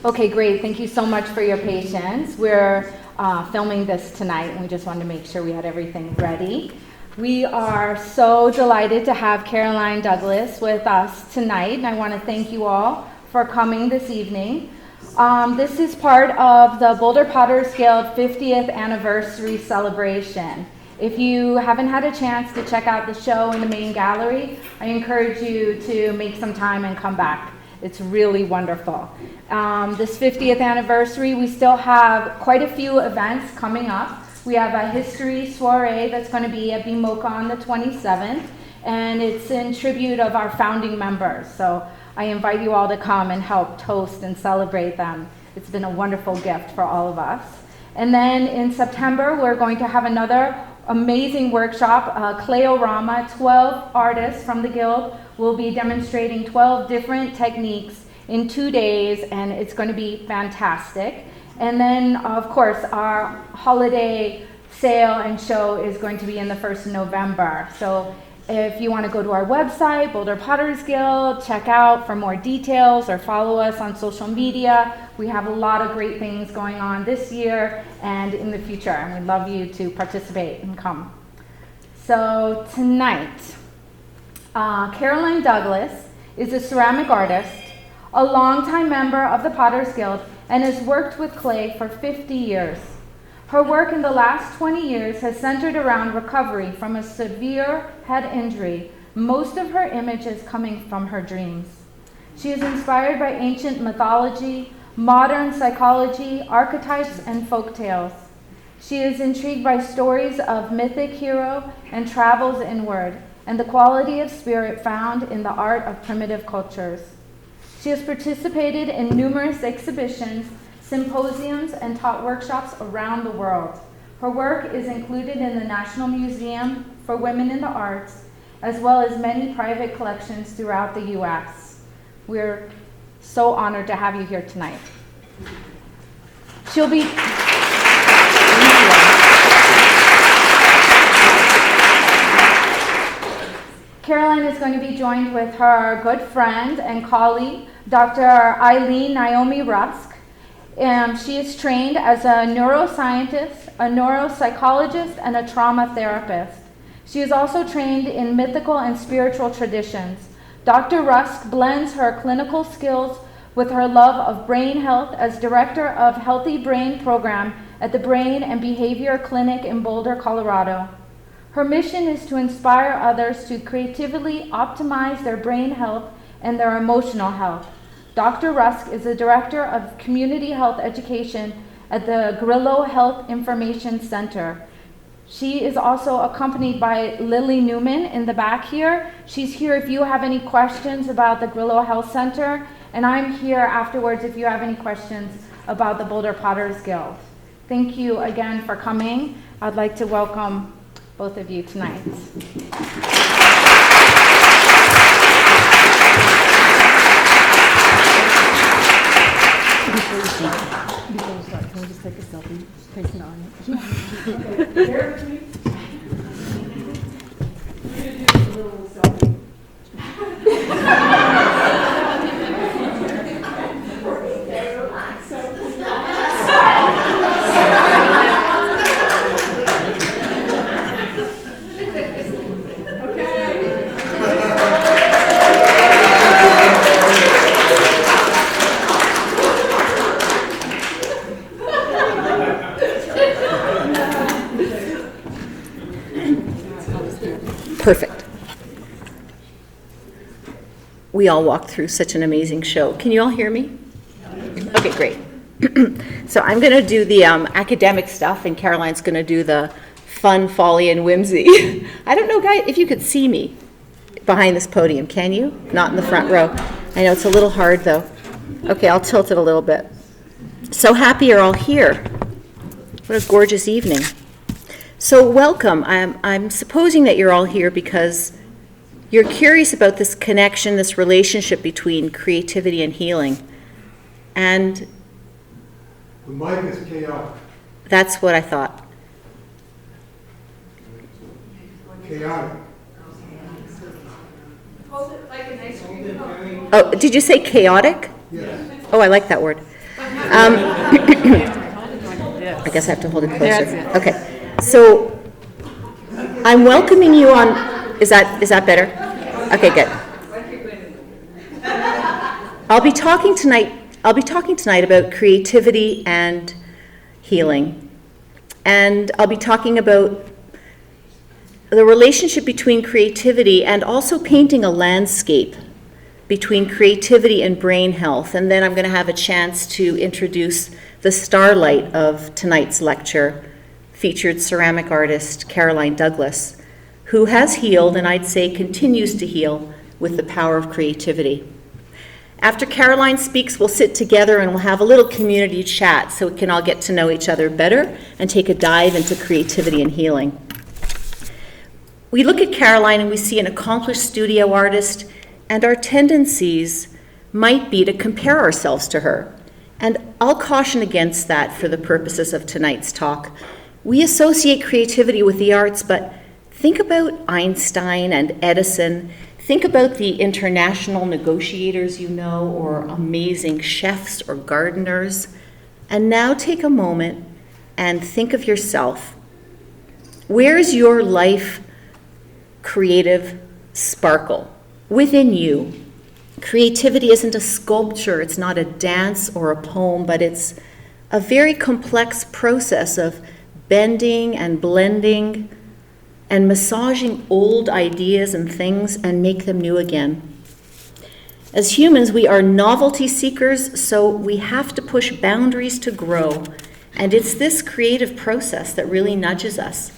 Okay, great. Thank you so much for your patience. We're filming this tonight, and we just wanted to make sure we had everything ready. We are so delighted to have Caroline Douglas with us tonight, and I want to thank you all for coming this evening. This is part of the Boulder Potters Guild 50th anniversary celebration. If you haven't had a chance to check out the show in the main gallery, I encourage you to make some time and come back. It's really wonderful. This 50th anniversary, we still have quite a few events coming up. We have a history soiree that's going to be at BMOCA on the 27th, and it's in tribute of our founding members. So I invite you all to come and help toast and celebrate them. It's been a wonderful gift for all of us. And then in September, we're going to have another amazing workshop, Clayorama. 12 artists from the Guild will be demonstrating 12 different techniques in 2 days, and it's going to be fantastic. And then, of course, our holiday sale and show is going to be in the 1st of November. So if you want to go to our website, Boulder Potters Guild, check out for more details or follow us on social media. We have a lot of great things going on this year and in the future, and we'd love you to participate and come. So tonight, Caroline Douglas is a ceramic artist, a longtime member of the Potters Guild, and has worked with clay for 50 years. Her work in the last 20 years has centered around recovery from a severe head injury, most of her images coming from her dreams. She is inspired by ancient mythology, modern psychology, archetypes, and folk tales. She is intrigued by stories of mythic hero and travels inward, and the quality of spirit found in the art of primitive cultures. She has participated in numerous exhibitions, symposiums, and taught workshops around the world. Her work is included in the National Museum for Women in the Arts, as well as many private collections throughout the U.S. We're so honored to have you here tonight. She'll be... Caroline is going to be joined with her good friend and colleague, Dr. Eileen Naomi Rusk. She is trained as a neuroscientist, a neuropsychologist, and a trauma therapist. She is also trained in mythical and spiritual traditions. Dr. Rusk blends her clinical skills with her love of brain health as director of Healthy Brain Program at the Brain and Behavior Clinic in Boulder, Colorado. Her mission is to inspire others to creatively optimize their brain health and their emotional health. Dr. Rusk is the Director of Community Health Education at the Grillo Health Information Center. She is also accompanied by Lily Newman in the back here. She's here if you have any questions about the Grillo Health Center, and I'm here afterwards if you have any questions about the Boulder Potters Guild. Thank you again for coming. I'd like to welcome both of you tonight. Before we start, can we just take a selfie facing on it? Yeah. Bear with me. We're going to do a little selfie. Perfect. We all walked through such an amazing show. Can you all hear me? Okay, great. So I'm going to do the academic stuff, and Caroline's going to do the fun, folly, and whimsy. I don't know, guys, if you could see me behind this podium. Can you? Not in the front row. I know it's a little hard, though. Okay, I'll tilt it a little bit. So happy you're all here. What a gorgeous evening. So welcome. I'm supposing that you're all here because you're curious about this connection, this relationship between creativity and healing. And the mic is chaotic. That's what I thought. Chaotic. Hold it like an ice cream cone. Oh, did you say chaotic? Yes. Oh, I like that word. I guess I have to hold it closer. Okay, so I'm welcoming you on, is that better? Okay, good. I'll be talking tonight about creativity and healing. And I'll be talking about the relationship between creativity and also painting a landscape between creativity and brain health. And then I'm going to have a chance to introduce the starlight of tonight's lecture, featured ceramic artist Caroline Douglas, who has healed, and I'd say continues to heal, with the power of creativity. After Caroline speaks, we'll sit together and we'll have a little community chat so we can all get to know each other better and take a dive into creativity and healing. We look at Caroline and we see an accomplished studio artist, and our tendencies might be to compare ourselves to her. And I'll caution against that for the purposes of tonight's talk. We associate creativity with the arts, but think about Einstein and Edison. Think about the international negotiators you know, or amazing chefs or gardeners. And now take a moment and think of yourself. Where's your life creative sparkle within you? Creativity isn't a sculpture, it's not a dance or a poem, but it's a very complex process of bending and blending and massaging old ideas and things and make them new again. As humans, we are novelty seekers, so we have to push boundaries to grow, and it's this creative process that really nudges us.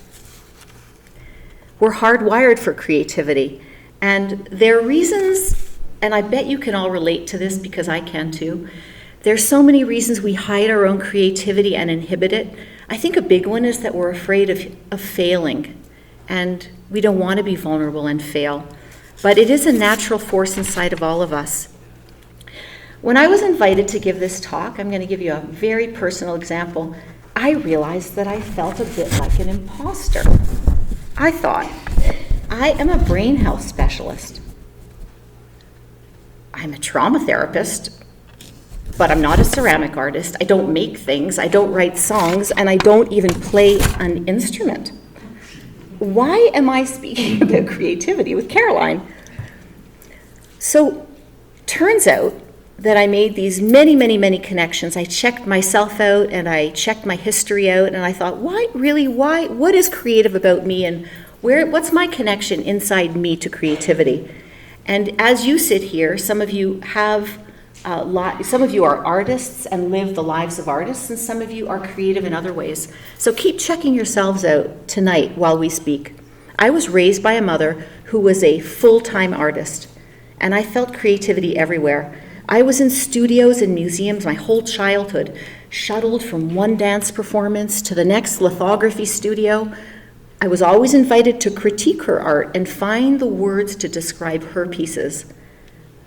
We're hardwired for creativity, and there are reasons, and I bet you can all relate to this because I can too. There's so many reasons we hide our own creativity and inhibit it. I think a big one is that we're afraid of failing, and we don't want to be vulnerable and fail. But it is a natural force inside of all of us. When I was invited to give this talk, I'm going to give you a very personal example. I realized that I felt a bit like an imposter. I thought, I am a brain health specialist. I'm a trauma therapist, but I'm not a ceramic artist. I don't make things, I don't write songs, and I don't even play an instrument. Why am I speaking about creativity with Caroline? So, turns out that I made these many connections. I checked myself out and I checked my history out, and I thought, why? What is creative about me, and what's my connection inside me to creativity? And as you sit here, some of you are artists and live the lives of artists, and some of you are creative in other ways. So keep checking yourselves out tonight while we speak. I was raised by a mother who was a full-time artist, and I felt creativity everywhere. I was in studios and museums my whole childhood, shuttled from one dance performance to the next lithography studio. I was always invited to critique her art and find the words to describe her pieces.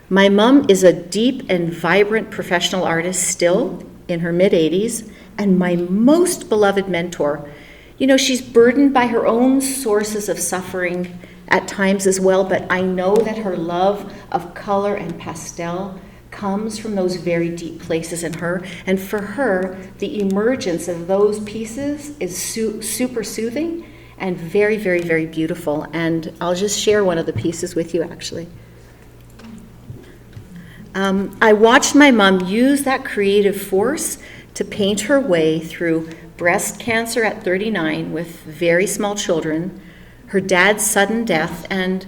My mom is a deep and vibrant professional artist still, in her mid-80s, and my most beloved mentor. You know, she's burdened by her own sources of suffering at times as well, but I know that her love of color and pastel comes from those very deep places in her. And for her, the emergence of those pieces is super soothing and very beautiful. And I'll just share one of the pieces with you, actually. I watched my mom use that creative force to paint her way through breast cancer at 39 with very small children, her dad's sudden death, and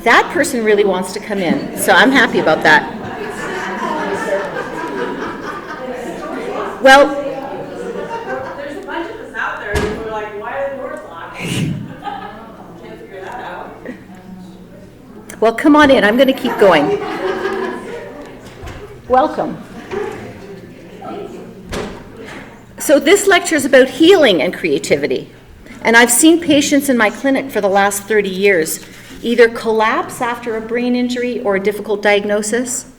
that person really wants to come in, so I'm happy about that. Well, there's a bunch of us out there who are like, why are the doors locked? Can't figure that out. well, come on in. I'm going to keep going. Welcome. So this lecture is about healing and creativity. And I've seen patients in my clinic for the last 30 years either collapse after a brain injury or a difficult diagnosis,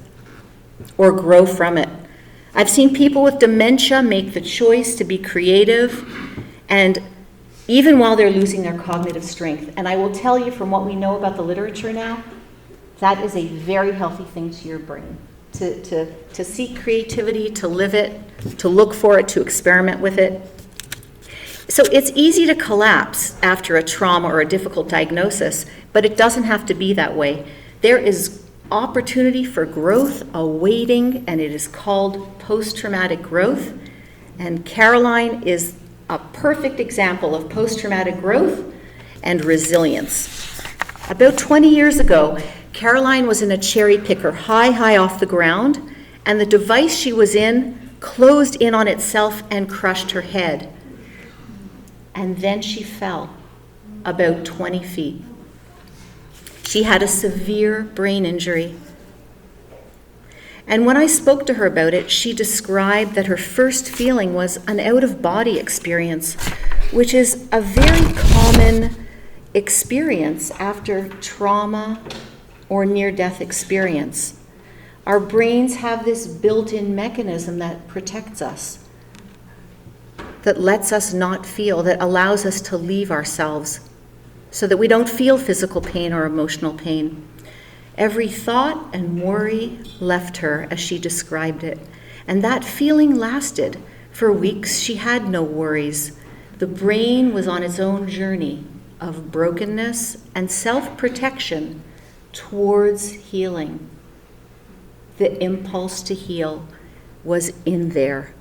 or grow from it. I've seen people with dementia make the choice to be creative, and even while they're losing their cognitive strength. And I will tell you from what we know about the literature now, that is a very healthy thing to your brain. To seek creativity, to live it, to look for it, to experiment with it. So it's easy to collapse after a trauma or a difficult diagnosis, but it doesn't have to be that way. There is opportunity for growth awaiting, and it is called post-traumatic growth. And Caroline is a perfect example of post-traumatic growth and resilience. About 20 years ago, Caroline was in a cherry picker high off the ground, and the device she was in closed in on itself and crushed her head. And then she fell about 20 feet. She had a severe brain injury. And when I spoke to her about it, she described that her first feeling was an out-of-body experience, which is a very common experience after trauma or near-death experience. Our brains have this built-in mechanism that protects us, that lets us not feel, that allows us to leave ourselves so that we don't feel physical pain or emotional pain. Every thought and worry left her, as she described it, and that feeling lasted. For weeks, she had no worries. The brain was on its own journey of brokenness and self-protection towards healing. The impulse to heal was in there.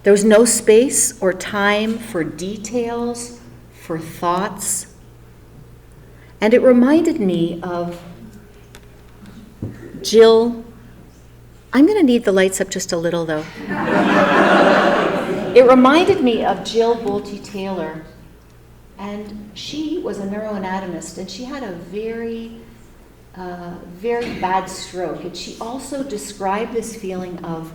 There was no space or time for details, for thoughts. And it reminded me of Jill. I'm going to need the lights up just a little, though. It reminded me of Jill Bolte Taylor. And she was a neuroanatomist, and she had a very bad stroke. And she also described this feeling of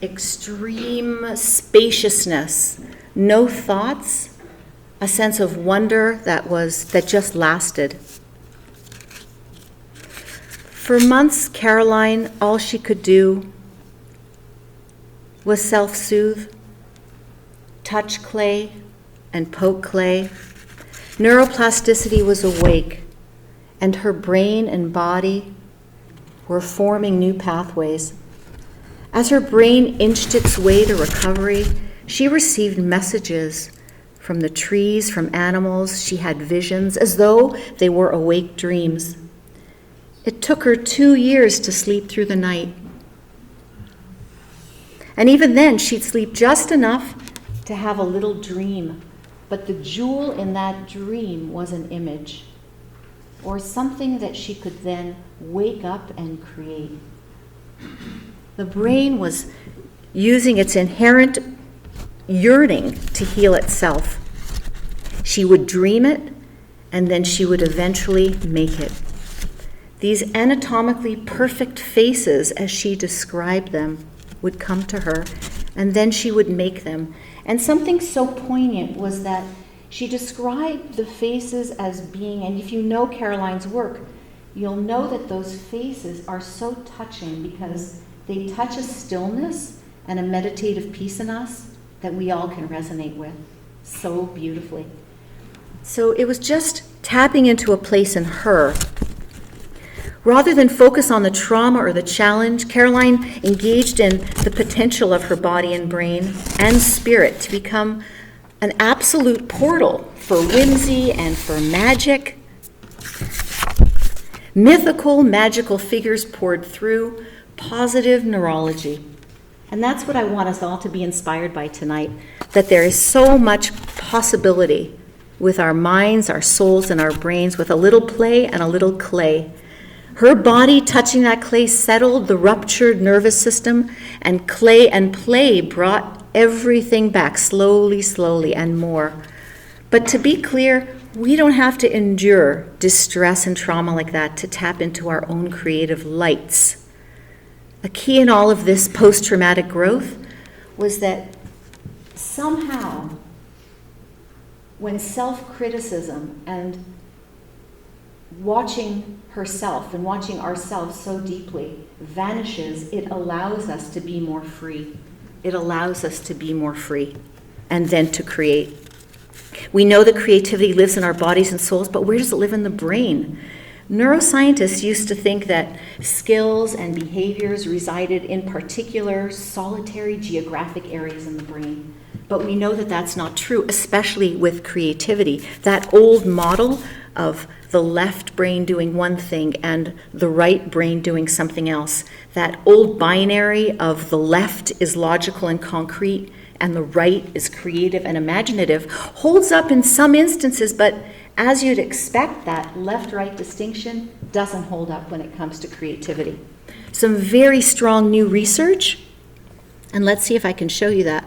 extreme spaciousness, no thoughts, a sense of wonder that just lasted. For months, Caroline, all she could do was self-soothe, touch clay and poke clay. Neuroplasticity was awake, and her brain and body were forming new pathways. As her brain inched its way to recovery, she received messages from the trees, from animals. She had visions as though they were awake dreams. It took her 2 years to sleep through the night. And even then, she'd sleep just enough to have a little dream. But the jewel in that dream was an image, or something that she could then wake up and create. The brain was using its inherent yearning to heal itself. She would dream it, and then she would eventually make it. These anatomically perfect faces, as she described them, would come to her, and then she would make them. And something so poignant was that she described the faces as being, and if you know Caroline's work, you'll know that those faces are so touching because they touch a stillness and a meditative peace in us that we all can resonate with so beautifully. So it was just tapping into a place in her. Rather than focus on the trauma or the challenge, Caroline engaged in the potential of her body and brain and spirit to become an absolute portal for whimsy and for magic. Mythical, magical figures poured through, positive neurology. And that's what I want us all to be inspired by tonight, that there is so much possibility with our minds, our souls, and our brains, with a little play and a little clay. Her body touching that clay settled the ruptured nervous system, and clay and play brought everything back slowly, and more. But to be clear, we don't have to endure distress and trauma like that to tap into our own creative lights. A key in all of this post-traumatic growth was that somehow, when self-criticism and watching herself and watching ourselves so deeply vanishes, it allows us to be more free. It allows us to be more free. and then to create. We know that creativity lives in our bodies and souls, but where does it live in the brain? Neuroscientists used to think that skills and behaviors resided in particular solitary geographic areas in the brain. But we know that that's not true, especially with creativity. That old model of the left brain doing one thing and the right brain doing something else, that old binary of the left is logical and concrete and the right is creative and imaginative, holds up in some instances, but as you'd expect, that left-right distinction doesn't hold up when it comes to creativity. Some very strong new research, and let's see if I can show you that.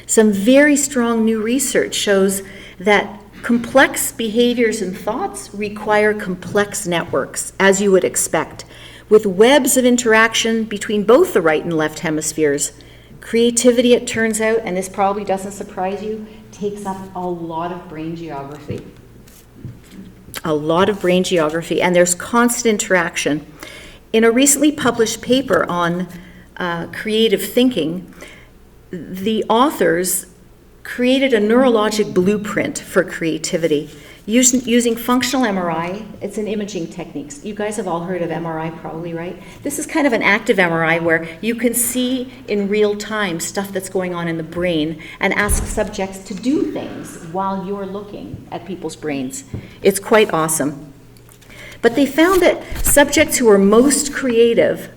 Some very strong new research shows that complex behaviors and thoughts require complex networks, as you would expect, with webs of interaction between both the right and left hemispheres. Creativity, it turns out, and this probably doesn't surprise you, takes up a lot of brain geography. A lot of brain geography, and there's constant interaction. In a recently published paper on creative thinking, the authors created a neurologic blueprint for creativity using functional MRI. It's an imaging technique. You guys have all heard of MRI probably, right? This is kind of an active MRI where you can see in real time stuff that's going on in the brain and ask subjects to do things while you're looking at people's brains. It's quite awesome. But they found that subjects who were most creative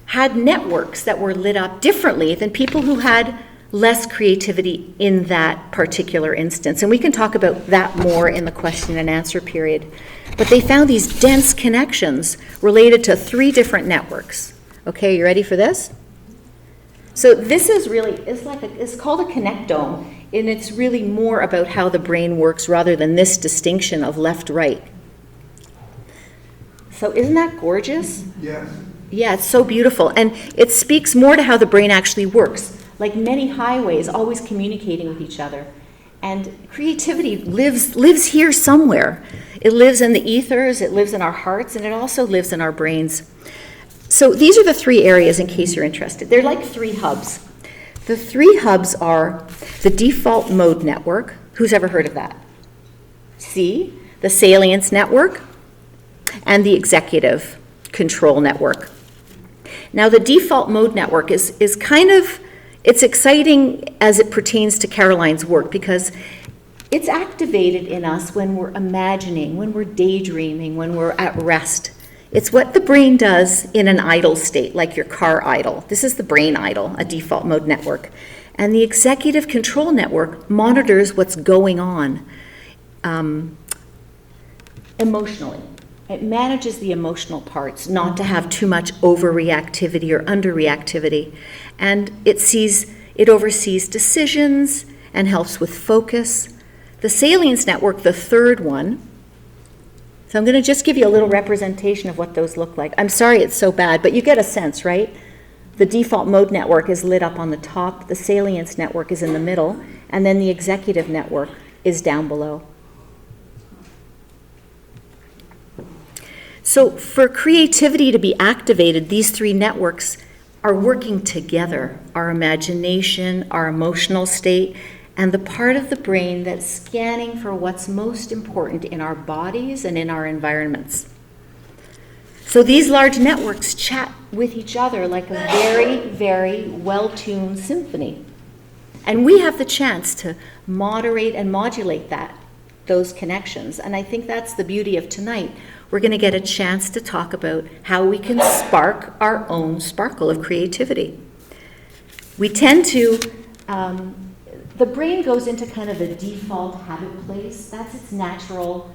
had networks that were lit up differently than people who had less creativity in that particular instance. And we can talk about that more in the question and answer period. But they found these dense connections related to 3 different networks. Okay, you ready for this? So this is really, it's called a connectome, and it's really more about how the brain works rather than this distinction of left-right. So isn't that gorgeous? Yes. Yeah, it's so beautiful. And it speaks more to how the brain actually works. Like many highways, always communicating with each other. And creativity lives here somewhere. It lives in the ethers, it lives in our hearts, and it also lives in our brains. So these are the 3 areas in case you're interested. They're like 3 hubs. The 3 hubs are the default mode network. Who's ever heard of that? C, the salience network, and the executive control network. Now the default mode network is kind of, it's exciting as it pertains to Caroline's work because it's activated in us when we're imagining, when we're daydreaming, when we're at rest. It's what the brain does in an idle state, like your car idle. This is the brain idle, a default mode network. And the executive control network monitors what's going on emotionally. It manages the emotional parts, not to have too much overreactivity or underreactivity. And it oversees decisions and helps with focus. The salience network, the 3rd one, so I'm going to just give you a little representation of what those look like. I'm sorry it's so bad, but you get a sense, right? The default mode network is lit up on the top, the salience network is in the middle, and then the executive network is down below. So for creativity to be activated, these 3 networks are working together. Our imagination, our emotional state, and the part of the brain that's scanning for what's most important in our bodies and in our environments. So these large networks chat with each other like a very, very well-tuned symphony. And we have the chance to moderate and modulate those connections. And I think that's the beauty of tonight. We're going to get a chance to talk about how we can spark our own sparkle of creativity. We tend to, the brain goes into kind of a default habit place. That's its natural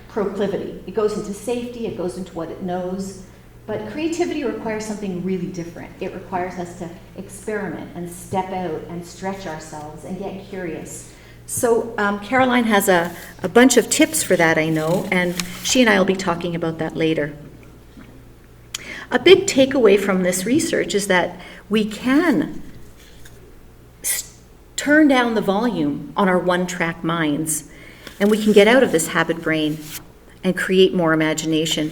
proclivity. It goes into safety, it goes into what it knows. But creativity requires something really different. It requires us to experiment and step out and stretch ourselves and get curious. So Caroline has a bunch of tips for that, I know, and she and I will be talking about that later. A big takeaway from this research is that we can turn down the volume on our one-track minds, and we can get out of this habit brain and create more imagination.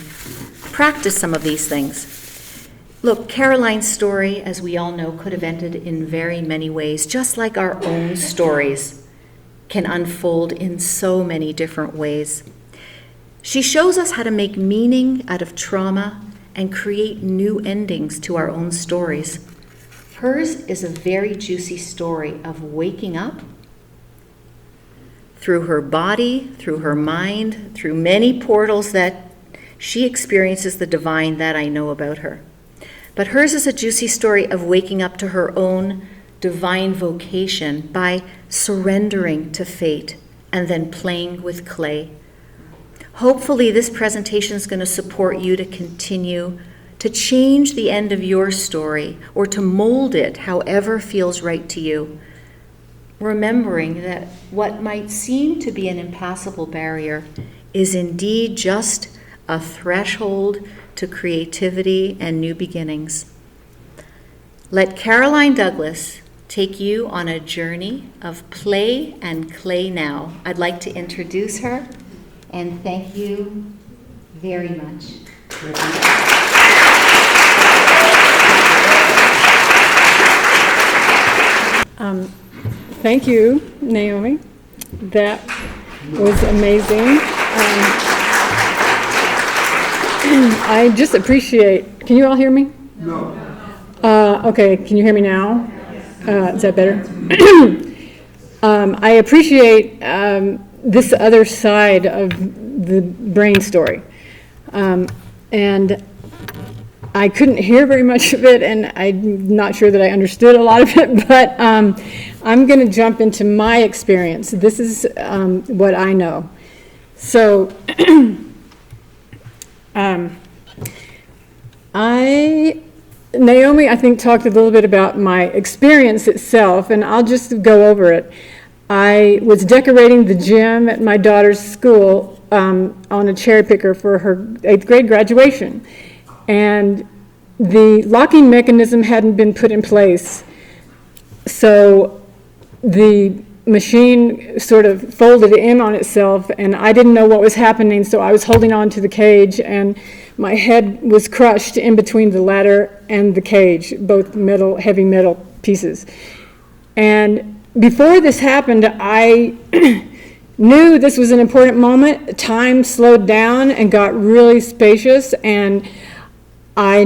Practice some of these things. Look, Caroline's story, as we all know, could have ended in very many ways, just like our own stories can unfold in so many different ways. She shows us how to make meaning out of trauma and create new endings to our own stories. Hers is a very juicy story of waking up through her body, through her mind, through many portals that she experiences the divine that I know about her. But hers is a juicy story of waking up to her own divine vocation by surrendering to fate and then playing with clay. Hopefully this presentation is going to support you to continue to change the end of your story or to mold it however feels right to you, remembering that what might seem to be an impassable barrier is indeed just a threshold to creativity and new beginnings. Let Caroline Douglas take you on a journey of play and clay now. I'd like to introduce her and thank you very much. Thank you, Naomi. That was amazing. I just appreciate, can you all hear me? No. Okay, can you hear me now? Is that better? I appreciate this other side of the brain story. And I couldn't hear very much of it, and I'm not sure that I understood a lot of it, but I'm going to jump into my experience. This is what I know. So, Naomi, I think, talked a little bit about my experience itself, and I'll just go over it. I was decorating the gym at my daughter's school on a cherry picker for her 8th grade graduation. And the locking mechanism hadn't been put in place. So the machine sort of folded in on itself, and I didn't know what was happening, so I was holding on to the cage, and my head was crushed in between the ladder and the cage, both metal, heavy metal pieces. And before this happened, I knew this was an important moment. Time slowed down and got really spacious, and I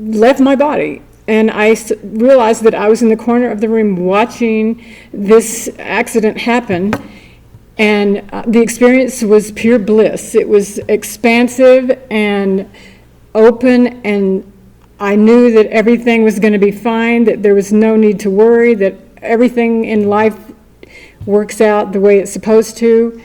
left my body. And I realized that I was in the corner of the room watching this accident happen. And the experience was pure bliss. It was expansive and open, and I knew that everything was going to be fine, that there was no need to worry, that everything in life works out the way it's supposed to.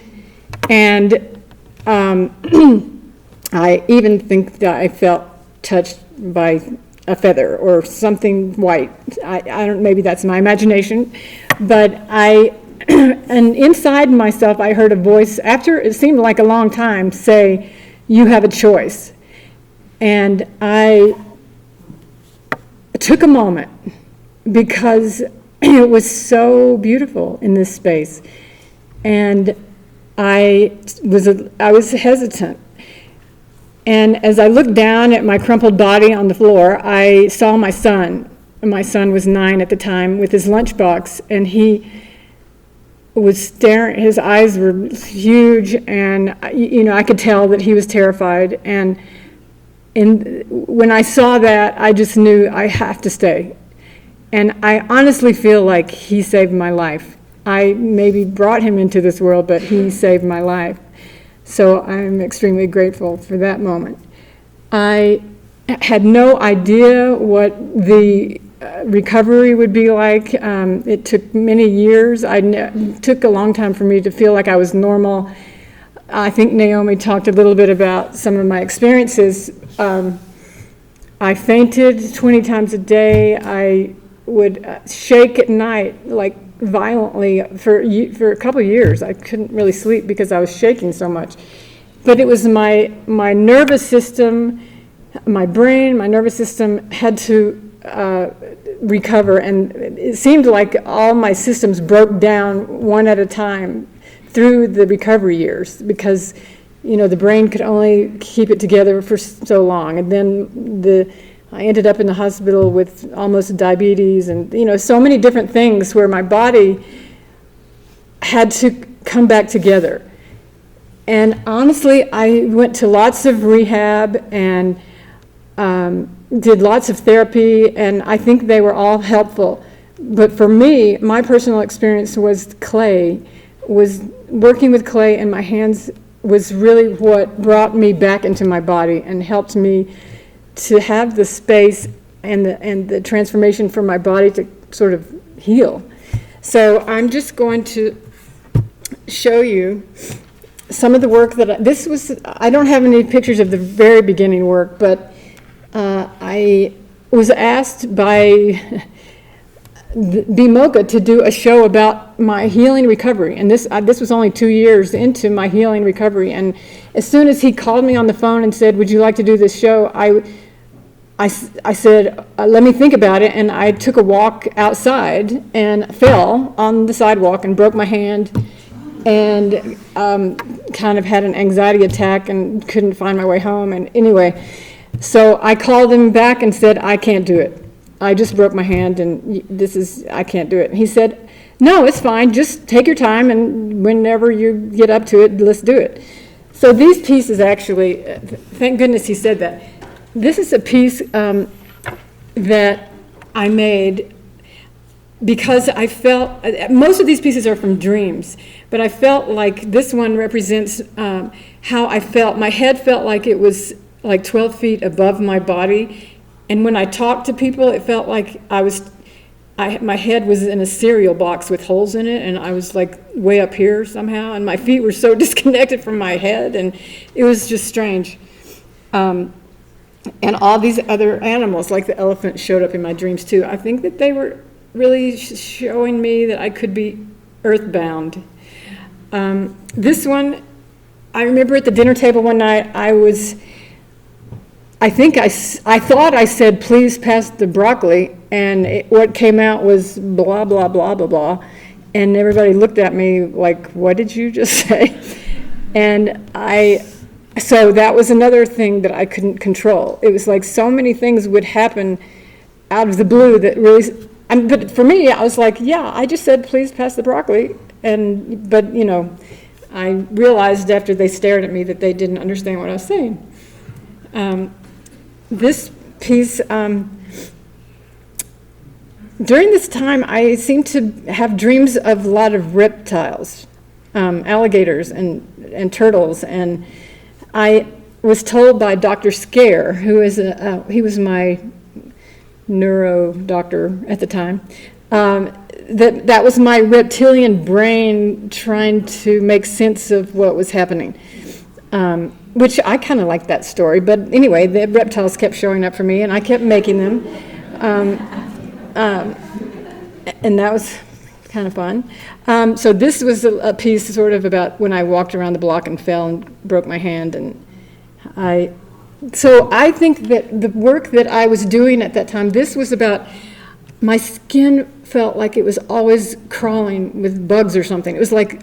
And I even think that I felt touched by a feather or something white. I don't, maybe that's my imagination, but and inside myself I heard a voice, after it seemed like a long time, say, "You have a choice." And I took a moment because it was so beautiful in this space, and I was hesitant. And as I looked down at my crumpled body on the floor, I saw my son. My son was 9 at the time, with his lunchbox, and he was staring. His eyes were huge, and I could tell that he was terrified. And when I saw that, I just knew I have to stay. And I honestly feel like he saved my life. I maybe brought him into this world, but he saved my life. So I'm extremely grateful for that moment. I had no idea what the recovery would be like. It took many years. It took a long time for me to feel like I was normal. I think Naomi talked a little bit about some of my experiences. I fainted 20 times a day. I would shake at night, like violently, for a couple of years. I couldn't really sleep because I was shaking so much. But it was my nervous system, my brain, my nervous system had to recover, and it seemed like all my systems broke down one at a time through the recovery years, because the brain could only keep it together for so long, and then I ended up in the hospital with almost diabetes and, so many different things where my body had to come back together. And honestly, I went to lots of rehab and did lots of therapy, and I think they were all helpful. But for me, my personal experience was working with clay in my hands was really what brought me back into my body and helped me to have the space and the transformation for my body to sort of heal. So I'm just going to show you some of the work that I don't have any pictures of the very beginning work, but I was asked by BMOCA to do a show about my healing recovery, and this was only 2 years into my healing recovery, and as soon as he called me on the phone and said, would you like to do this show, I said, let me think about it, and I took a walk outside and fell on the sidewalk and broke my hand and kind of had an anxiety attack and couldn't find my way home, and anyway, so I called him back and said, I can't do it. I just broke my hand and I can't do it. And he said, no, it's fine, just take your time and whenever you get up to it, let's do it. So these pieces actually, thank goodness he said that. This is a piece that I made because I felt, most of these pieces are from dreams, but I felt like this one represents how I felt. My head felt like it was like 12 feet above my body. And when I talked to people, it felt like my head was in a cereal box with holes in it, and I was like way up here somehow, and my feet were so disconnected from my head, and it was just strange. And all these other animals, like the elephant, showed up in my dreams too. I think that they were really showing me that I could be earthbound. This one, I remember at the dinner table one night, I thought I said, please pass the broccoli, and what came out was blah, blah, blah, blah, blah. And everybody looked at me like, what did you just say? And so that was another thing that I couldn't control. It was like so many things would happen out of the blue that really, but for me, I was like, yeah, I just said, please pass the broccoli. But I realized after they stared at me that they didn't understand what I was saying. This piece, during this time, I seemed to have dreams of a lot of reptiles, alligators and turtles, and I was told by Dr. Scare, he was my neuro doctor at the time, that was my reptilian brain trying to make sense of what was happening. Which I kind of liked that story, but anyway, the reptiles kept showing up for me, and I kept making them, and that was kind of fun. So this was a piece sort of about when I walked around the block and fell and broke my hand, and so I think that the work that I was doing at that time, this was about, my skin felt like it was always crawling with bugs or something. It was like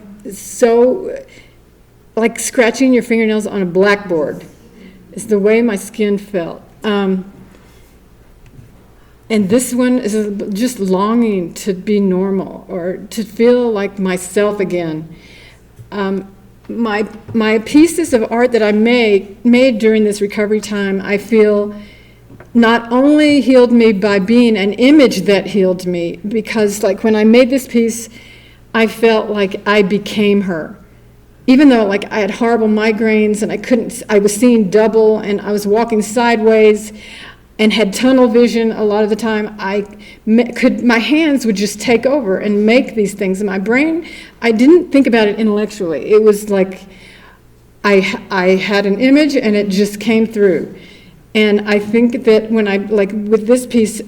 like scratching your fingernails on a blackboard. It's the way my skin felt. And this one is just longing to be normal or to feel like myself again. My pieces of art that I made during this recovery time, I feel not only healed me by being an image that healed me, because like when I made this piece, I felt like I became her. Even though like I had horrible migraines and I was seeing double and I was walking sideways and had tunnel vision a lot of the time, my hands would just take over and make these things. In my brain, I didn't think about it intellectually. It was like I had an image and it just came through. And I think that when with this piece,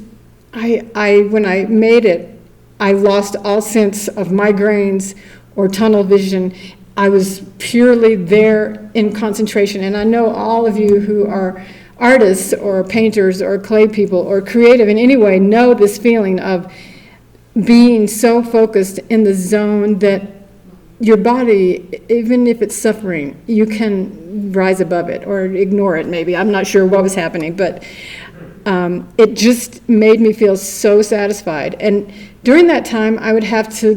when I made it, I lost all sense of migraines or tunnel vision. I was purely there in concentration, and I know all of you who are artists or painters or clay people or creative in any way know this feeling of being so focused in the zone that your body, even if it's suffering, you can rise above it or ignore it maybe. I'm not sure what was happening, but it just made me feel so satisfied. And during that time, I would have to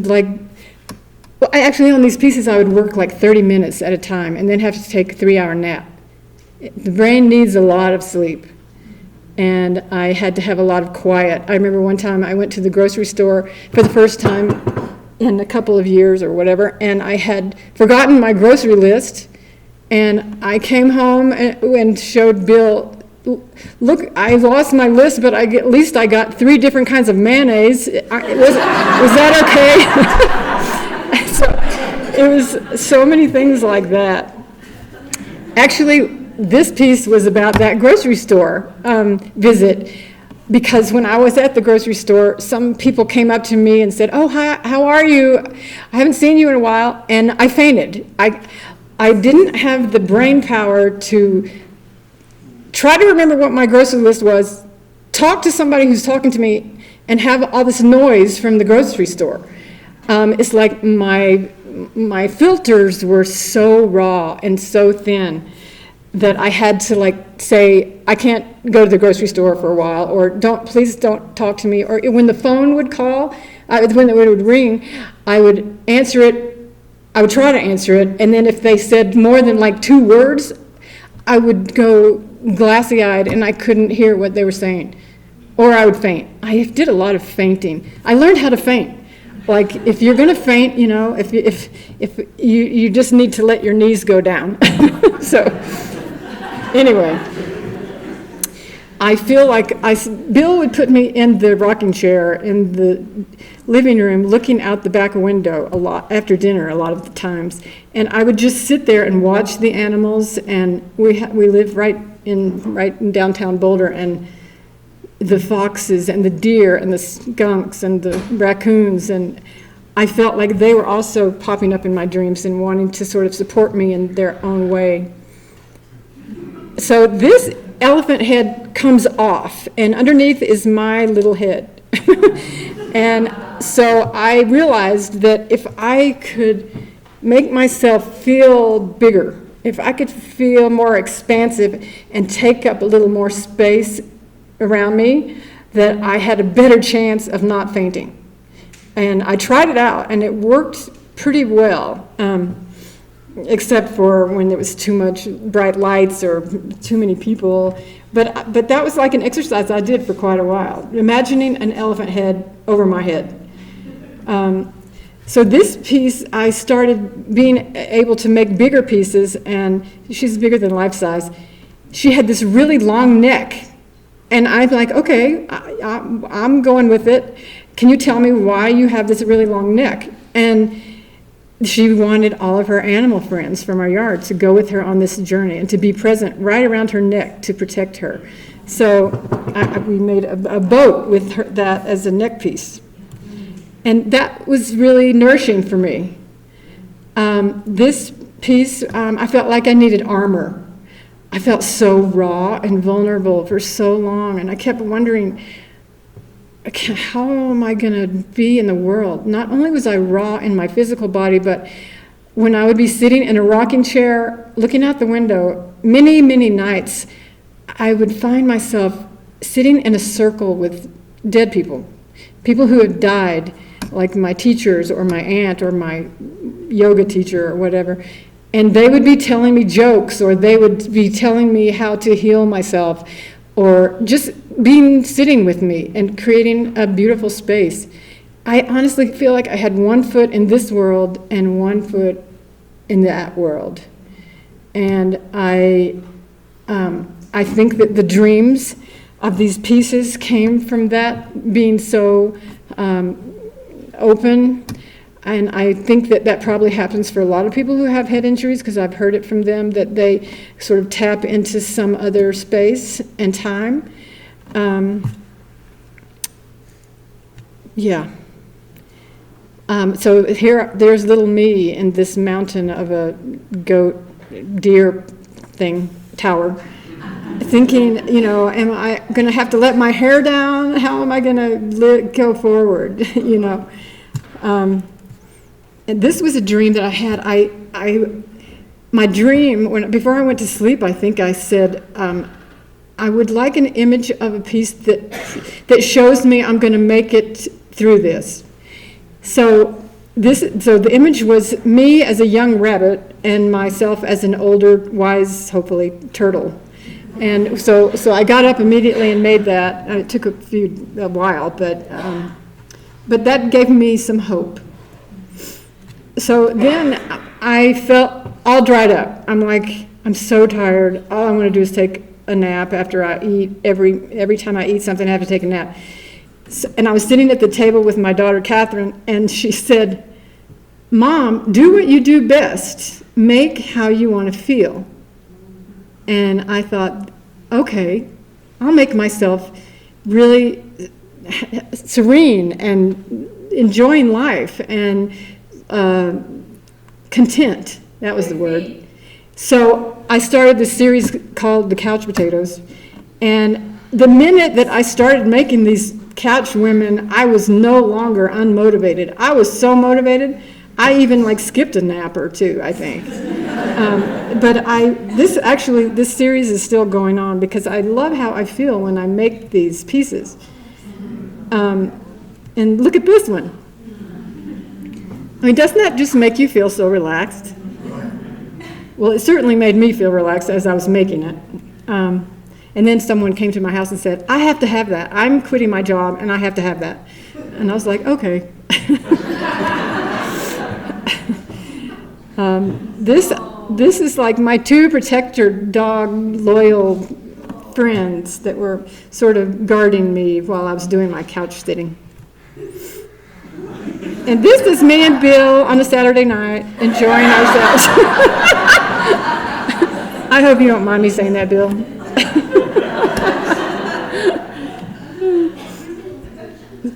actually on these pieces, I would work like 30 minutes at a time and then have to take a 3-hour nap. The brain needs a lot of sleep. And I had to have a lot of quiet. I remember one time I went to the grocery store for the first time in a couple of years or whatever, and I had forgotten my grocery list, and I came home and showed Bill, look, I lost my list, but at least I got 3 different kinds of mayonnaise. Was that okay? So it was so many things like that. Actually, this piece was about that grocery store visit, because when I was at the grocery store, some people came up to me and said, "Oh, hi, how are you? I haven't seen you in a while," and I fainted. I didn't have the brain power to try to remember what my grocery list was, talk to somebody who's talking to me, and have all this noise from the grocery store. It's like my filters were so raw and so thin that I had to say, I can't go to the grocery store for a while, or please don't talk to me. Or when the phone would call, when it would ring, I would answer it, I would try to answer it, and then if they said more than 2 words, I would go glassy-eyed and I couldn't hear what they were saying. Or I would faint. I did a lot of fainting. I learned how to faint. If you're gonna faint, if you just need to let your knees go down. So, anyway, I feel like Bill would put me in the rocking chair in the living room looking out the back window a lot after dinner a lot of the times, and I would just sit there and watch the animals. And we live right in downtown Boulder, and the foxes and the deer and the skunks and the raccoons, and I felt like they were also popping up in my dreams and wanting to sort of support me in their own way. So this elephant head comes off, and underneath is my little head. And so I realized that if I could make myself feel bigger, if I could feel more expansive and take up a little more space around me, that I had a better chance of not fainting. And I tried it out, and it worked pretty well. Except for when there was too much bright lights or too many people. But that was like an exercise I did for quite a while, imagining an elephant head over my head. So this piece, I started being able to make bigger pieces, and she's bigger than life size. She had this really long neck, and I'm like, okay, I'm going with it. Can you tell me why you have this really long neck? And she wanted all of her animal friends from our yard to go with her on this journey and to be present right around her neck to protect her. So we made a boat with that as a neck piece. And that was really nourishing for me. This piece, I felt like I needed armor. I felt so raw and vulnerable for so long, and I kept wondering, how am I going to be in the world? Not only was I raw in my physical body, but when I would be sitting in a rocking chair, looking out the window, many, many nights, I would find myself sitting in a circle with dead people, people who had died, like my teachers or my aunt or my yoga teacher or whatever, and they would be telling me jokes, or they would be telling me how to heal myself, or just sitting with me and creating a beautiful space. I honestly feel like I had one foot in this world and one foot in that world. And I think that the dreams of these pieces came from that, being so open. And I think that probably happens for a lot of people who have head injuries, because I've heard it from them that they sort of tap into some other space and time. So there's little me in this mountain of a goat, deer tower, thinking, am I going to have to let my hair down? How am I going to go forward? And this was a dream that I had. My dream, before I went to sleep, I think I said, I would like an image of a piece that shows me I'm going to make it through this. So the image was me as a young rabbit and myself as an older, wise, hopefully, turtle. And so I got up immediately and made that. It took a while, but that gave me some hope. So then I felt all dried up. I'm like, I'm so tired. All I want to do is take a nap after I eat. Every time I eat something, I have to take a nap. So, and I was sitting at the table with my daughter, Catherine, and she said, Mom, do what you do best. Make how you want to feel. And I thought, okay, I'll make myself really serene and enjoying life and content. That was the word. So I started this series called The Couch Potatoes. And the minute that I started making these couch women, I was no longer unmotivated. I was so motivated, I even skipped a nap or two, I think. But this series is still going on because I love how I feel when I make these pieces. And look at this one. I mean, doesn't that just make you feel so relaxed? Well, it certainly made me feel relaxed as I was making it. And then someone came to my house and said, I have to have that. I'm quitting my job and I have to have that. And I was like, okay. This is like my two protector dog loyal friends that were sort of guarding me while I was doing my couch sitting. And this is me and Bill on a Saturday night enjoying ourselves. I hope you don't mind me saying that, Bill.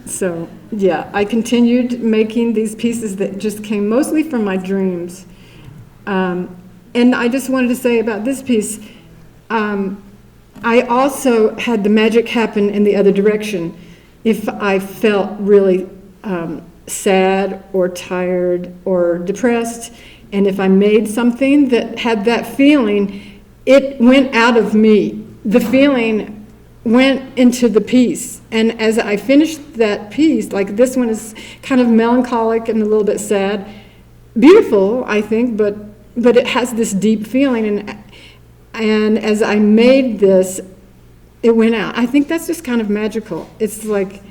So, yeah, I continued making these pieces that just came mostly from my dreams. And I just wanted to say about this piece, I also had the magic happen in the other direction. If I felt really sad or tired or depressed, and if I made something that had that feeling, it went out of me. The feeling went into the piece. And as I finished that piece, like this one is kind of melancholic and a little bit sad, beautiful, I think, but it has this deep feeling. And as I made this, it went out. I think that's just kind of magical. It's like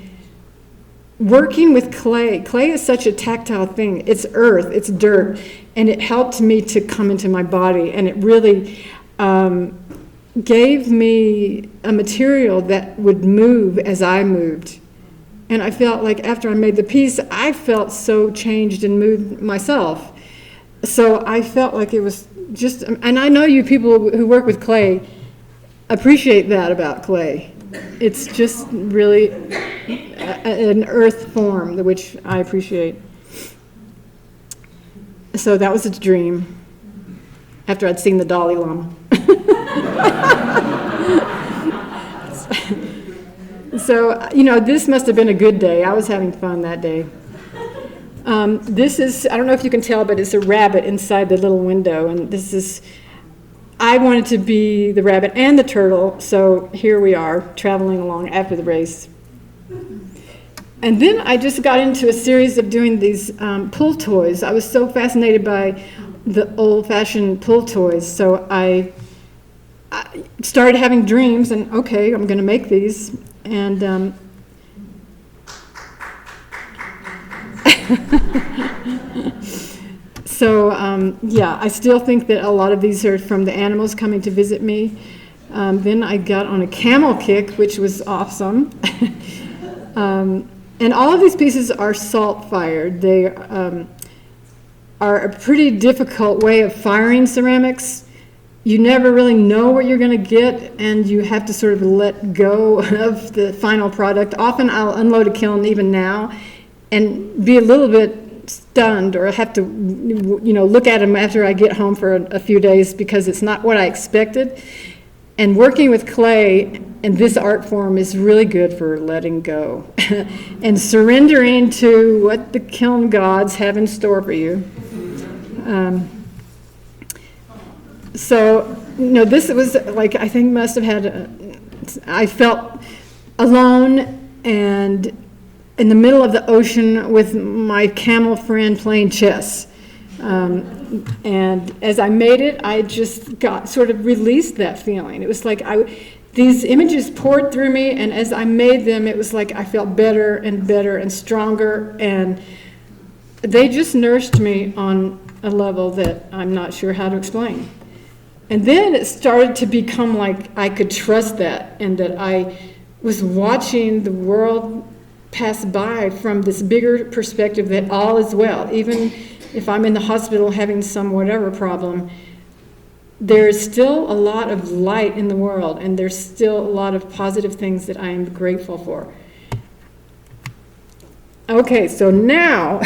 working with clay. Clay is such a tactile thing. It's earth, it's dirt, and it helped me to come into my body, and it really gave me a material that would move as I moved. And I felt like after I made the piece, I felt so changed and moved myself. So I felt like it was just, and I know you people who work with clay appreciate that about clay. It's just really an earth form, which I appreciate. So that was a dream after I'd seen the Dalai Lama. So, this must have been a good day. I was having fun that day. This is, I don't know if you can tell, but it's a rabbit inside the little window. And this is, I wanted to be the rabbit and the turtle, so here we are, traveling along after the race. And then I just got into a series of doing these pull toys. I was so fascinated by the old-fashioned pull toys, so I started having dreams, and okay, I'm going to make these. And so, I still think that a lot of these are from the animals coming to visit me. Then I got on a camel kick, which was awesome. And all of these pieces are salt-fired. They are a pretty difficult way of firing ceramics. You never really know what you're going to get, and you have to sort of let go of the final product. Often I'll unload a kiln even now and be a little bit stunned, or have to look at them after I get home for a few days because it's not what I expected. And working with clay and this art form is really good for letting go and surrendering to what the kiln gods have in store for you. So, this was like, I think must have had I felt alone and in the middle of the ocean with my camel friend playing chess. And as I made it, I just got sort of released that feeling. It was like these images poured through me, and as I made them, it was like I felt better and better and stronger, and they just nourished me on a level that I'm not sure how to explain. And then it started to become like I could trust that, and that I was watching the world pass by from this bigger perspective that all is well. Even if I'm in the hospital having some whatever problem, there's still a lot of light in the world, and there's still a lot of positive things that I am grateful for. Okay, so now,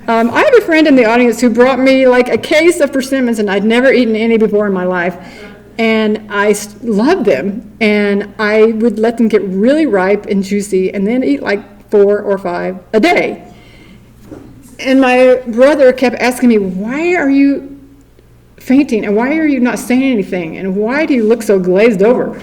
I have a friend in the audience who brought me like a case of persimmons, and I'd never eaten any before in my life, and I loved them, and I would let them get really ripe and juicy, and then eat like 4 or 5 a day. And my brother kept asking me, why are you fainting, and why are you not saying anything, and why do you look so glazed over?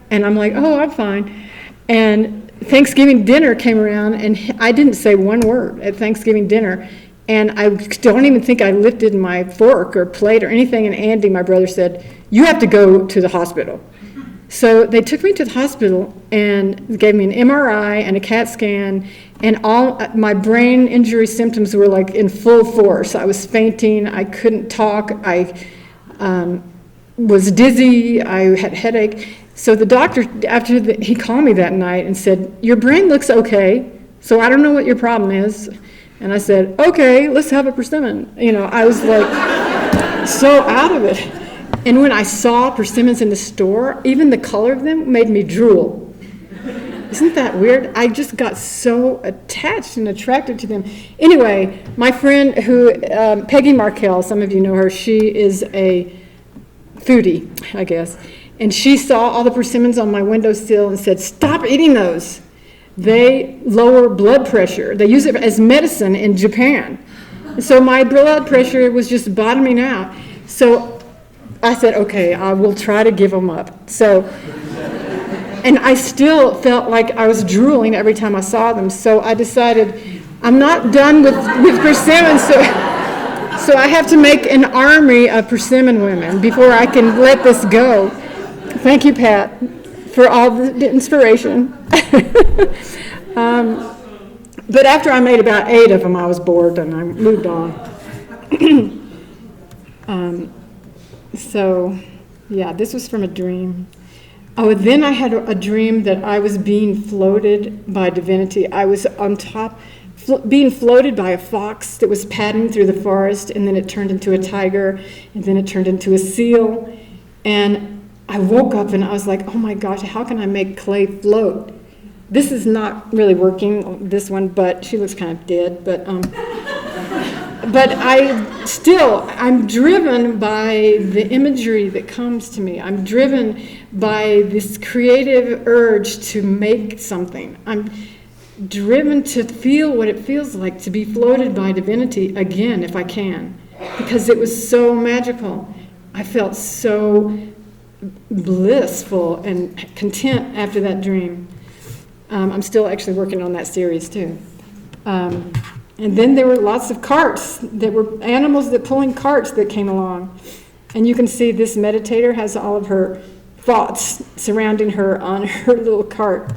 And I'm like, oh, I'm fine. And Thanksgiving dinner came around, and I didn't say one word at Thanksgiving dinner, and I don't even think I lifted my fork or plate or anything, and Andy, my brother, said, you have to go to the hospital. So they took me to the hospital and gave me an MRI and a CAT scan, and all my brain injury symptoms were like in full force. I was fainting, I couldn't talk, I was dizzy, I had headache. So the doctor, he called me that night and said, your brain looks okay, so I don't know what your problem is. And I said, okay, let's have a persimmon. You know, I was like so out of it. And when I saw persimmons in the store, even the color of them made me drool. Isn't that weird? I just got so attached and attracted to them. Anyway, my friend Peggy Markell, some of you know her, she is a foodie, I guess. And she saw all the persimmons on my windowsill and said, stop eating those. They lower blood pressure. They use it as medicine in Japan. So my blood pressure was just bottoming out. So I said, okay, I will try to give them up. So, and I still felt like I was drooling every time I saw them. So I decided I'm not done with persimmons. So I have to make an army of persimmon women before I can let this go. Thank you, Pat, for all the inspiration. But after I made about 8 of them, I was bored and I moved on. So, yeah, this was from a dream. Oh, then I had a dream that I was being floated by divinity. I was on top, being floated by a fox that was padding through the forest, and then it turned into a tiger, and then it turned into a seal. And I woke up and I was like, oh my gosh, how can I make clay float? This is not really working, this one, but she looks kind of dead. But I'm driven by the imagery that comes to me. I'm driven by this creative urge to make something. I'm driven to feel what it feels like to be floated by divinity again, if I can, because it was so magical. I felt so blissful and content after that dream. I'm still actually working on that series too. And then there were lots of carts. There were animals that pulling carts that came along. And you can see this meditator has all of her thoughts surrounding her on her little cart.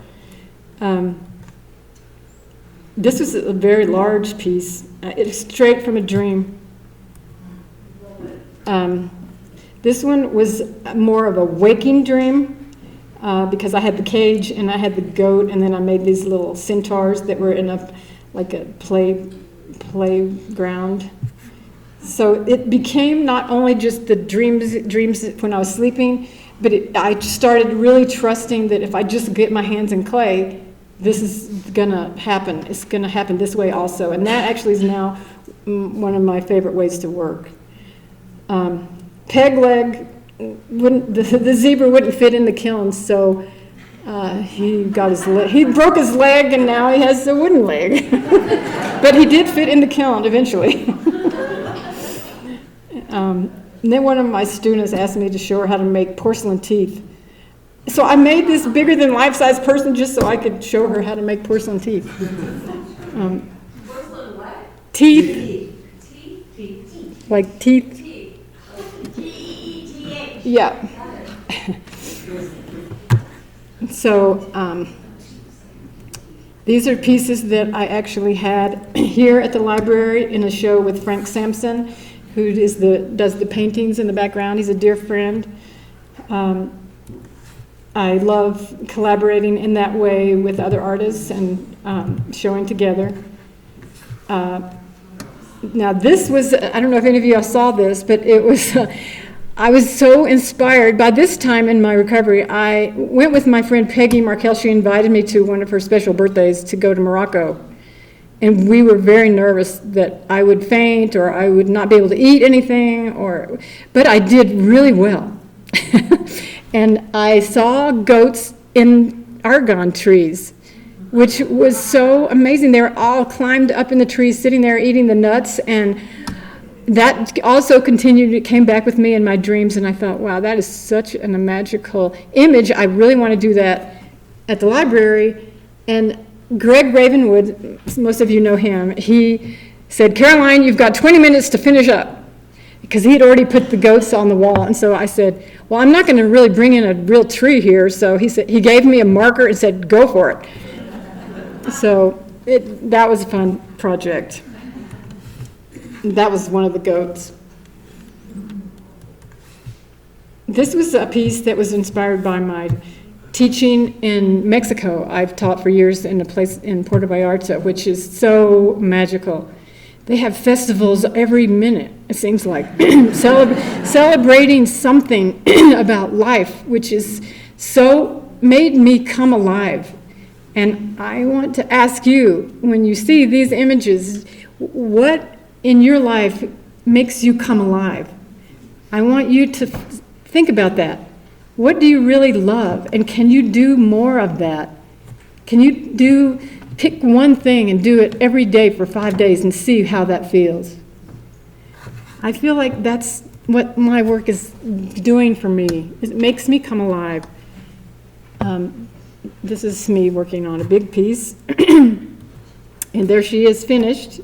This was a very large piece. It's straight from a dream. This one was more of a waking dream because I had the cage and I had the goat, and then I made these little centaurs that were in a playground. So it became not only just the dreams when I was sleeping, but I started really trusting that if I just get my hands in clay, this is gonna happen. It's gonna happen this way also, and that actually is now one of my favorite ways to work. Peg leg the zebra wouldn't fit in the kiln, so he broke his leg, and now he has a wooden leg. But he did fit in the kiln eventually. And then one of my students asked me to show her how to make porcelain teeth. So I made this bigger than life-size person just so I could show her how to make porcelain teeth. Porcelain what? Teeth, Teeth. like teeth, Teeth. T-E-E-T-H. yeah. So these are pieces that I actually had here at the library in a show with Frank Sampson, who does the paintings in the background. He's a dear friend. I love collaborating in that way with other artists and showing together. Now this was, I don't know if any of you saw this, but it was, I was so inspired. By this time in my recovery, I went with my friend Peggy Markel. She invited me to one of her special birthdays to go to Morocco. And we were very nervous that I would faint or I would not be able to eat anything, but I did really well. And I saw goats in argon trees, which was so amazing. They were all climbed up in the trees, sitting there eating the nuts, and that also continued. It came back with me in my dreams, and I thought, wow, that is such a magical image. I really want to do that at the library. And Greg Ravenwood, most of you know him, he said, Caroline, you've got 20 minutes to finish up, because he had already put the goats on the wall. And so I said, well, I'm not going to really bring in a real tree here. So he gave me a marker and said, go for it. So that was a fun project. That was one of the goats. This was a piece that was inspired by my teaching in Mexico. I've taught for years in a place in Puerto Vallarta, which is so magical. They have festivals every minute, it seems like, celebrating something about life, which is so made me come alive. And I want to ask you, when you see these images, what in your life makes you come alive? I want you to think about that. What do you really love? And can you do more of that? Can you pick one thing and do it every day for 5 days and see how that feels? I feel like that's what my work is doing for me. It makes me come alive. This is me working on a big piece. And there she is finished.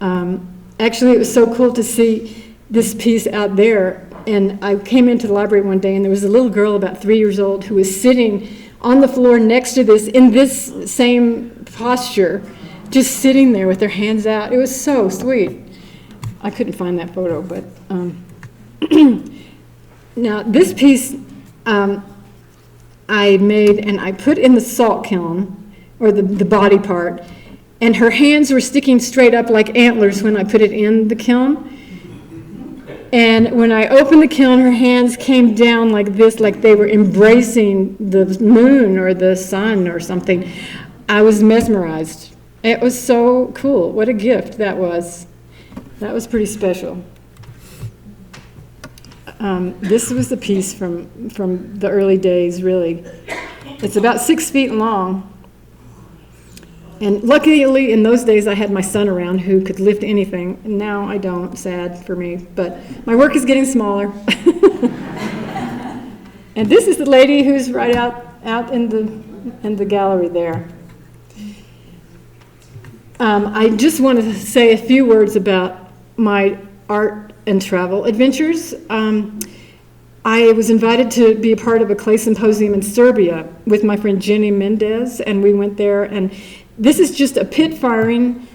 Actually, it was so cool to see this piece out there. And I came into the library one day, and there was a little girl about 3 years old who was sitting on the floor next to this, in this same posture, just sitting there with her hands out. It was so sweet. I couldn't find that photo, but now this piece I made and I put in the salt kiln, or the body part, and her hands were sticking straight up like antlers when I put it in the kiln. And when I opened the kiln, her hands came down like this, like they were embracing the moon or the sun or something. I was mesmerized. It was so cool. What a gift that was. That was pretty special. This was the piece from the early days, really. It's about 6 feet long. And luckily, in those days, I had my son around who could lift anything. And now I don't, sad for me. But my work is getting smaller. And this is the lady who's right out in the gallery there. I just want to say a few words about my art and travel adventures. I was invited to be a part of a clay symposium in Serbia with my friend Jenny Mendez, and we went there, and this is just a pit firing.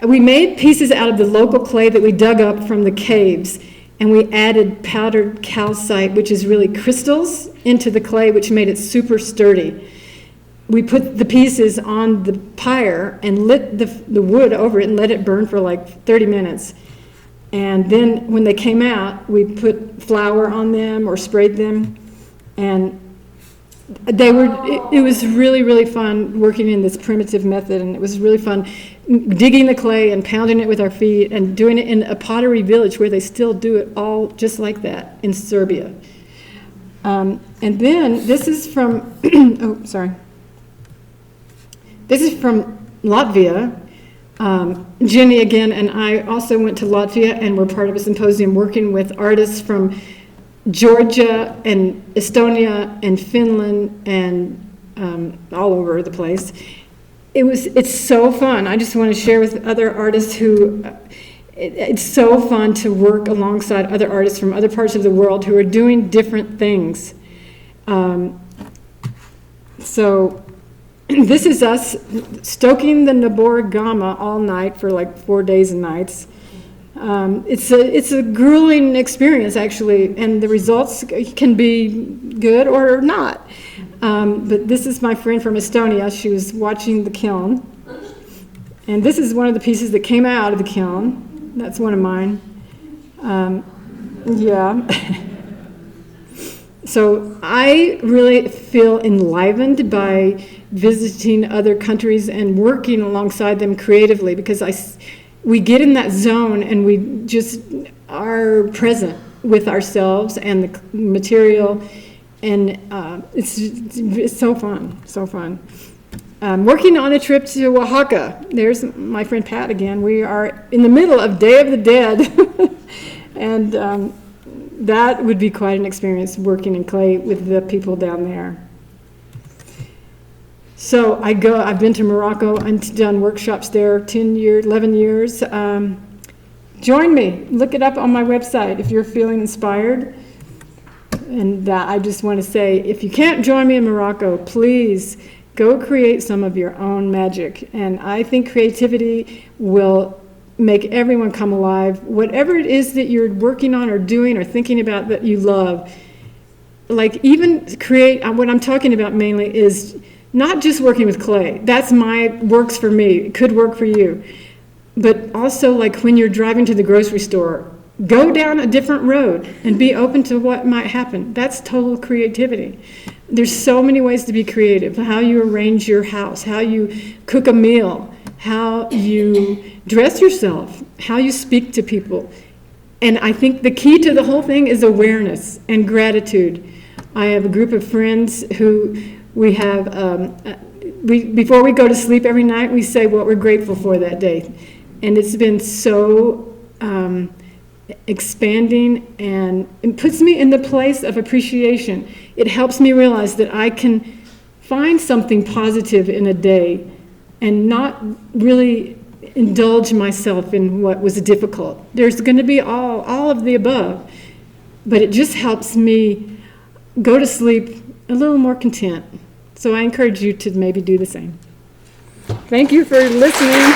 We made pieces out of the local clay that we dug up from the caves, and we added powdered calcite, which is really crystals, into the clay, which made it super sturdy. We put the pieces on the pyre and lit the wood over it and let it burn for like 30 minutes. And then when they came out, we put flour on them or sprayed them, and it was really, really fun working in this primitive method, and it was really fun digging the clay and pounding it with our feet and doing it in a pottery village where they still do it all just like that in Serbia. And then this is from, This is from Latvia. Jenny again and I also went to Latvia and were part of a symposium working with artists from Georgia and Estonia and Finland and all over the place. It's so fun. I just want to share with other artists who, it's so fun to work alongside other artists from other parts of the world who are doing different things. So this is us stoking the Naborigama all night for like 4 days and nights. It's a grueling experience, actually, and the results can be good or not. But this is my friend from Estonia. She was watching the kiln. And this is one of the pieces that came out of the kiln. That's one of mine. Yeah. So I really feel enlivened by visiting other countries and working alongside them creatively, because we get in that zone and we just are present with ourselves and the material, and it's so fun, so fun. Working on a trip to Oaxaca. There's my friend Pat again. We are in the middle of Day of the Dead, and that would be quite an experience, working in clay with the people down there. So I've been to Morocco and done workshops there 11 years. Join me, look it up on my website if you're feeling inspired. And I just want to say, if you can't join me in Morocco, please go create some of your own magic. And I think creativity will make everyone come alive. Whatever it is that you're working on or doing or thinking about that you love, like even create, what I'm talking about mainly is not just working with clay. That's works for me. It could work for you. But also, like when you're driving to the grocery store, go down a different road and be open to what might happen. That's total creativity. There's so many ways to be creative. How you arrange your house, how you cook a meal, how you dress yourself, how you speak to people. And I think the key to the whole thing is awareness and gratitude. I have a group of friends who we have, before we go to sleep every night, we say what we're grateful for that day. And it's been so expanding, and it puts me in the place of appreciation. It helps me realize that I can find something positive in a day and not really indulge myself in what was difficult. There's going to be all of the above, but it just helps me go to sleep a little more content. So I encourage you to maybe do the same. Thank you for listening.